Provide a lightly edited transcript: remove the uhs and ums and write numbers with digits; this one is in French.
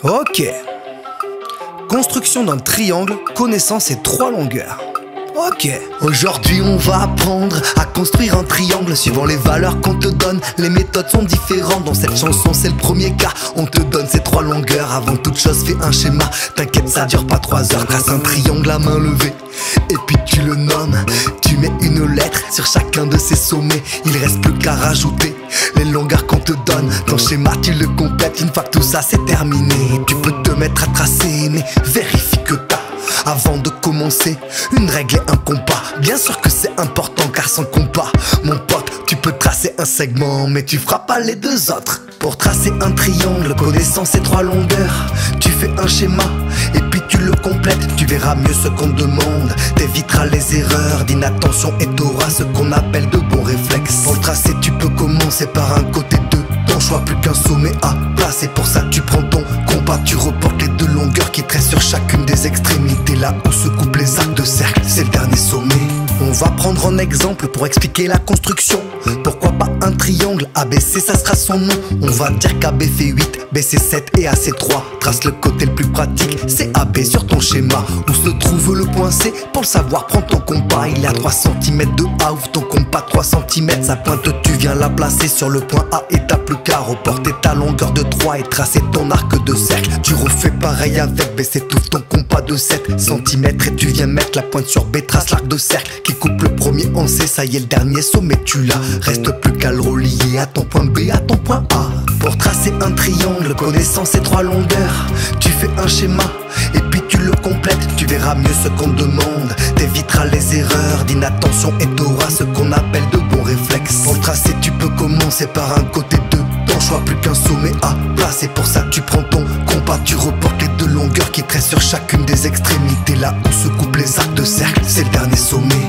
Ok. Construction d'un triangle connaissant ses 3 longueurs. Ok. Aujourd'hui on va apprendre à construire un triangle suivant les valeurs qu'on te donne. Les méthodes sont différentes, dans cette chanson c'est le premier cas. On te donne ces 3 longueurs, avant toute chose fais un schéma. T'inquiète ça dure pas 3 heures, trace un triangle à main levée et puis tu le nommes. Tu mets une lettre sur chacun de ces sommets. Il reste plus qu'à rajouter les longueurs qu'on te donne. Ton schéma tu le complètes, une fois que tout ça c'est terminé. Tu peux te mettre à tracer, mais vérifie que t'as, avant de commencer, une règle et un compas. Bien sûr que c'est important car sans compas, mon pote, tu peux tracer un segment mais tu feras pas les 2 autres. Pour tracer un triangle connaissant ses 3 longueurs, tu fais un schéma et puis tu le complètes. Tu verras mieux ce qu'on te demande, t'éviteras les erreurs d'inattention et t'auras ce qu'on appelle de bons réflexes. Pour le tracer tu peux commencer par un côté de ton choix, plus qu'un sommet à placer. Pour ça tu prends ton compas, tu reportes les 2 longueurs qui tressent sur chacune des extrémités. Là où se coupent les arcs de cercle, c'est le dernier sommet. On va prendre un exemple pour expliquer la construction. Pourquoi pas un triangle? ABC ça sera son nom. On va dire qu'AB fait 8, BC 7 et AC 3. Trace le côté le plus pratique, c'est AB sur ton schéma. Où se trouve le point C? Pour le savoir prends ton compas. Il est à 3 cm de A, ouvre ton compas 3 cm. Sa pointe tu viens la placer sur le point A et t'as plus qu'à reporter ta longueur de 3 et tracer ton arc de cercle. Tu refais pareil avec B, t'ouvres ton compas de 7 cm et tu viens mettre la pointe sur B, trace l'arc de cercle qui coupe le premier en C. Ça y est, le dernier sommet tu l'as, reste plus qu'à le relier à ton point B, à ton point A. Pour tracer un triangle connaissant ses 3 longueurs, tu fais un schéma et puis tu le complètes. Tu verras mieux ce qu'on te demande, t'éviteras les erreurs d'inattention et t'auras ce qu'on appelle de bons réflexes. Pour le tracer tu peux commencer par un côté de ton choix, plus qu'un sommet à placer. Pour ça tu prends ton compas, tu reportes les 2 longueurs qui tressent sur chacune des extrémités. Là où se coupent les arcs de cercle, c'est le dernier sommet.